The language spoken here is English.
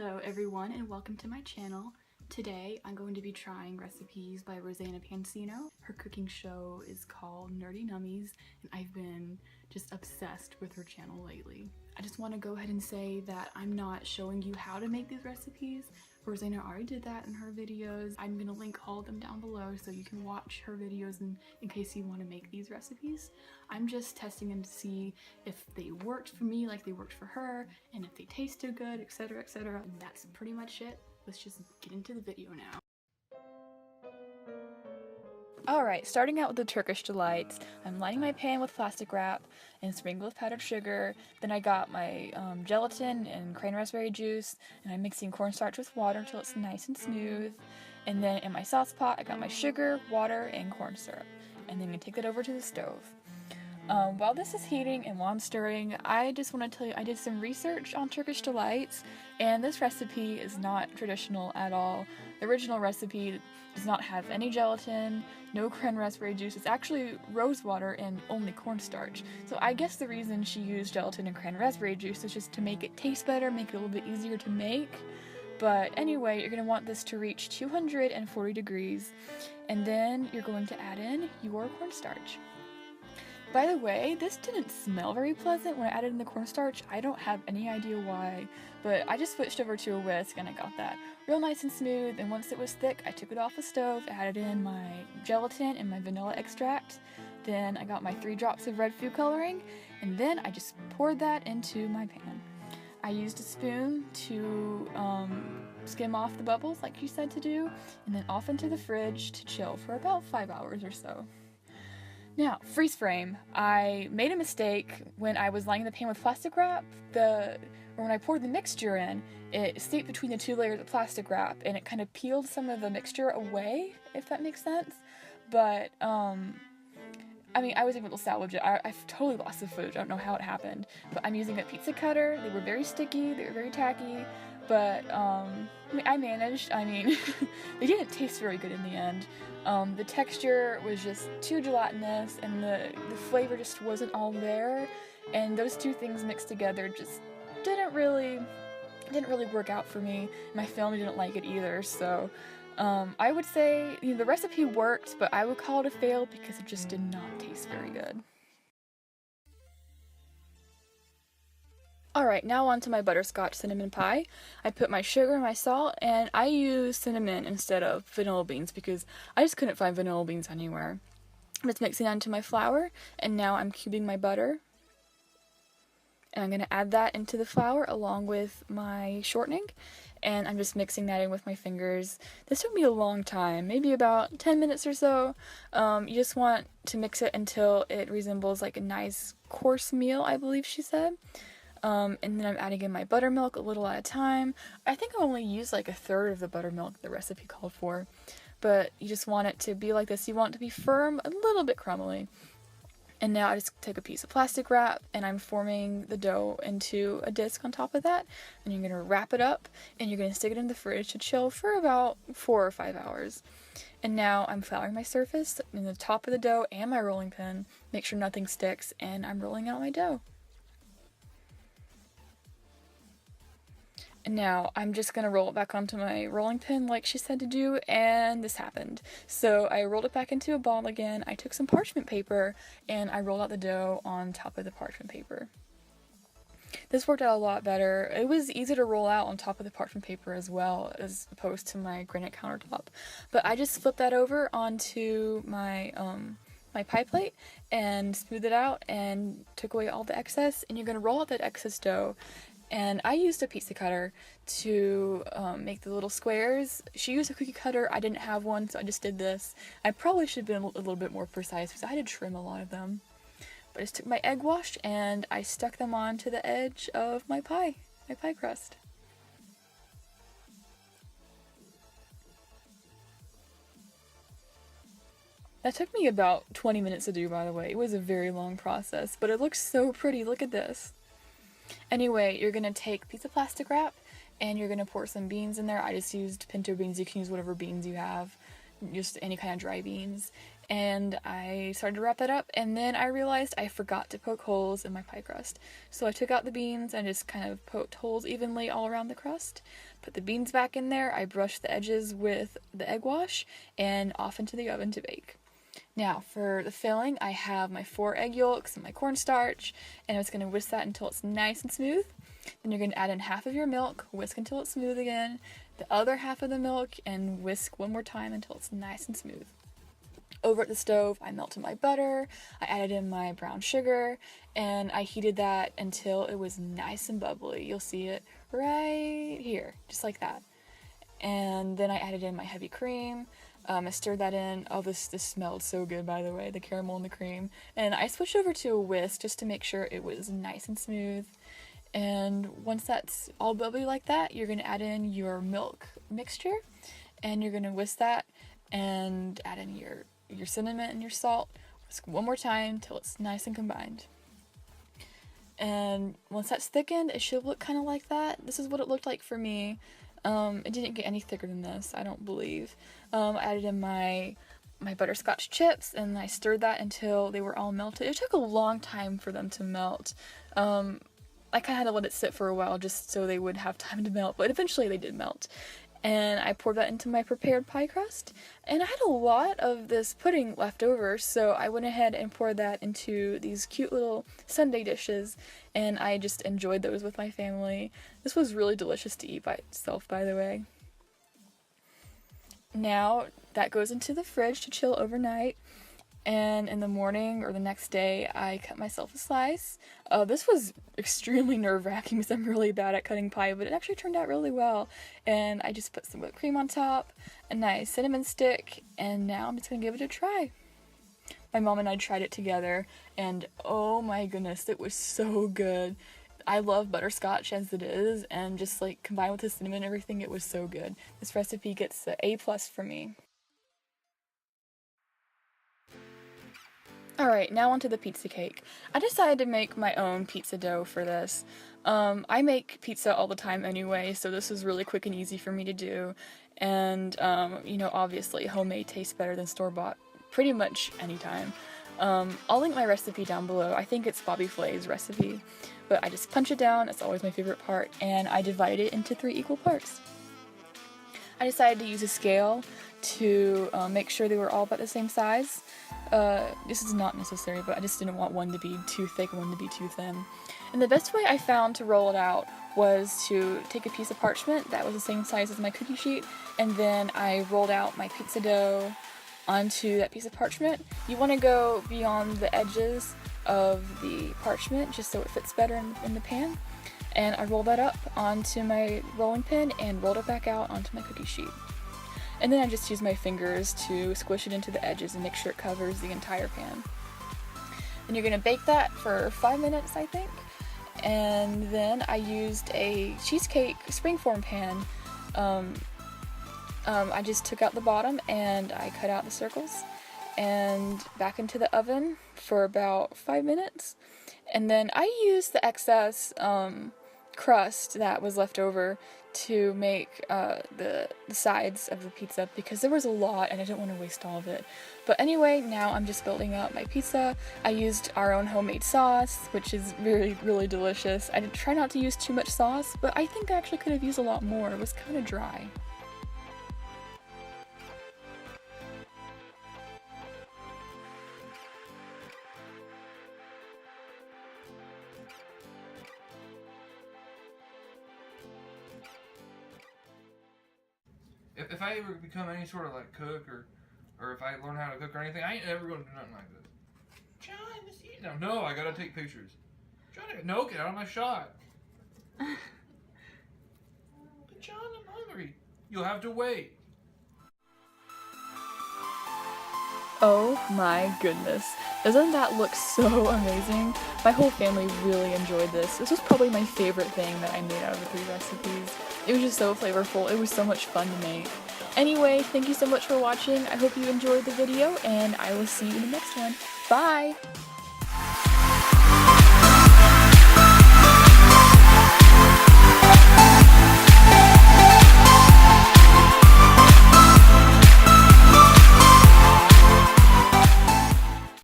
Hello everyone and welcome to my channel. Today I'm going to be trying recipes by Rosanna Pansino. Her cooking show is called Nummies and I've been just obsessed with her channel lately. I just want to go ahead and say that I'm not showing you how to make these recipes. Rosanna already did that in her videos. I'm going to link all of them down below so you can watch her videos in case you want to make these recipes. I'm just testing them to see if they worked for me like they worked for her, and if they tasted good, etc, etc. And that's pretty much it. Let's just get into the video now. Alright, starting out with the Turkish delights, I'm lining my pan with plastic wrap and sprinkle with powdered sugar. Then I got my gelatin and cran raspberry juice, and I'm mixing cornstarch with water until it's nice and smooth. And then in my sauce pot, I got my sugar, water, and corn syrup. And then you take that over to the stove. While this is heating and while I'm stirring, I just want to tell you I did some research on Turkish delights, and this recipe is not traditional at all. The original recipe does not have any gelatin, no cran raspberry juice. It's actually rose water and only cornstarch. So I guess the reason she used gelatin and cran raspberry juice is just to make it taste better, make it a little bit easier to make. But anyway, you're going to want this to reach 240 degrees, and then you're going to add in your cornstarch. By the way, this didn't smell very pleasant when I added in the cornstarch. I don't have any idea why, but I just switched over to a whisk and I got that real nice and smooth. And once it was thick, I took it off the stove, added in my gelatin and my vanilla extract. Then I got my 3 drops of red food coloring, and then I just poured that into my pan. I used a spoon to skim off the bubbles like you said to do, and then off into the fridge to chill for about 5 hours or so. Now, freeze frame. I made a mistake when I was lining the pan with plastic wrap. When I poured the mixture in, it stayed between the 2 layers of plastic wrap, and it kind of peeled some of the mixture away, if that makes sense. But, I mean, I was able to salvage it. I've totally lost the footage. I don't know how it happened. But I'm using a pizza cutter. They were very sticky. They were very tacky. But, I managed. I mean, they didn't taste very good in the end. The texture was just too gelatinous, and the flavor just wasn't all there. And those two things mixed together just didn't really work out for me. My family didn't like it either, so I would say the recipe worked, but I would call it a fail because it just did not taste very good. Alright, now on to my butterscotch cinnamon pie. I put my sugar and my salt, and I use cinnamon instead of vanilla beans because I just couldn't find vanilla beans anywhere. I'm just mixing that into my flour, and now I'm cubing my butter. And I'm going to add that into the flour along with my shortening, and I'm just mixing that in with my fingers. This took me a long time, maybe about 10 minutes or so. You just want to mix it until it resembles like a nice coarse meal, I believe she said. And then I'm adding in my buttermilk a little at a time. I think I only used like 1/3 of the buttermilk the recipe called for. But you just want it to be like this. You want it to be firm, a little bit crumbly. And now I just take a piece of plastic wrap and I'm forming the dough into a disc on top of that. And you're going to wrap it up and you're going to stick it in the fridge to chill for about 4 or 5 hours. And now I'm flouring my surface in the top of the dough and my rolling pin. Make sure nothing sticks, and I'm rolling out my dough. And now I'm just going to roll it back onto my rolling pin like she said to do, and this happened. So I rolled it back into a ball again, I took some parchment paper, and I rolled out the dough on top of the parchment paper. This worked out a lot better. It was easy to roll out on top of the parchment paper as well, as opposed to my granite countertop. But I just flipped that over onto my my pie plate and smoothed it out and took away all the excess, and you're going to roll out that excess dough. And I used a pizza cutter to make the little squares. She used a cookie cutter. I didn't have one, so I just did this. I probably should have been a little bit more precise because I had to trim a lot of them. But I just took my egg wash and I stuck them onto the edge of my pie crust. That took me about 20 minutes to do, by the way. It was a very long process, but it looks so pretty. Look at this. Anyway, you're going to take a piece of plastic wrap and you're going to pour some beans in there. I just used pinto beans. You can use whatever beans you have, just any kind of dry beans. and I started to wrap that up, and then I realized I forgot to poke holes in my pie crust. So I took out the beans and just kind of poked holes evenly all around the crust, put the beans back in there, I brushed the edges with the egg wash, and off into the oven to bake. Now, for the filling, I have my 4 egg yolks and my cornstarch, and I'm just going to whisk that until it's nice and smooth. Then you're going to add in half of your milk, whisk until it's smooth again, the other half of the milk, and whisk one more time until it's nice and smooth. Over at the stove, I melted my butter, I added in my brown sugar, and I heated that until it was nice and bubbly. You'll see it right here, just like that. And then I added in my heavy cream. I stirred that in. Oh, this smelled so good, by the way, the caramel and the cream. And I switched over to a whisk just to make sure it was nice and smooth. And once that's all bubbly like that, you're going to add in your milk mixture, and you're going to whisk that and add in your cinnamon and your salt. Whisk one more time till it's nice and combined. And once that's thickened, it should look kind of like that. This is what it looked like for me. It didn't get any thicker than this, I don't believe. I added in my butterscotch chips, and I stirred that until they were all melted. It took a long time for them to melt. I kind of had to let it sit for a while just so they would have time to melt, but eventually they did melt. And I poured that into my prepared pie crust, and I had a lot of this pudding left over, so I went ahead and poured that into these cute little sundae dishes, and I just enjoyed those with my family. This was really delicious to eat by itself, by the way. Now that goes into the fridge to chill overnight, and in the morning or the next day I cut myself a slice. This was extremely nerve-wracking because I'm really bad at cutting pie, but it actually turned out really well. And I just put some whipped cream on top, a nice cinnamon stick, and now I'm just gonna give it a try. My mom and I tried it together, and oh my goodness, it was so good. I love butterscotch as it is, and just like combined with the cinnamon and everything, it was so good. This recipe gets an A+ for me. Alright, now onto the pizza cake. I decided to make my own pizza dough for this. I make pizza all the time anyway, so this was really quick and easy for me to do. And, you know, obviously homemade tastes better than store-bought pretty much anytime. I'll link my recipe down below. I think it's Bobby Flay's recipe. But I just punch it down, it's always my favorite part, and I divided it into 3 equal parts. I decided to use a scale to make sure they were all about the same size. This is not necessary, but I just didn't want one to be too thick and one to be too thin. And the best way I found to roll it out was to take a piece of parchment that was the same size as my cookie sheet, and then I rolled out my pizza dough onto that piece of parchment. You want to go beyond the edges of the parchment just so it fits better in the pan. And I rolled that up onto my rolling pin and rolled it back out onto my cookie sheet. And then I just used my fingers to squish it into the edges and make sure it covers the entire pan. And you're going to bake that for 5 minutes, I think. And then I used a cheesecake springform pan. I just took out the bottom and I cut out the circles and back into the oven for about 5 minutes. And then I used the excess crust that was left over to make the sides of the pizza because there was a lot and I didn't want to waste all of it. But anyway, now I'm just building up my pizza. I used our own homemade sauce, which is really delicious. I did try not to use too much sauce, but I think I actually could have used a lot more. It was kind of dry. If I ever become any sort of like cook or if I learn how to cook or anything, I ain't ever gonna do nothing like this. John, just eat now. No, I gotta take pictures. John, no, get out of my shot. But John, I'm hungry. You'll have to wait. Oh my goodness. Doesn't that look so amazing? My whole family really enjoyed this. This was probably my favorite thing that I made out of the 3 recipes. It was just so flavorful. It was so much fun to make. Anyway, thank you so much for watching. I hope you enjoyed the video, and I will see you in the next one. Bye!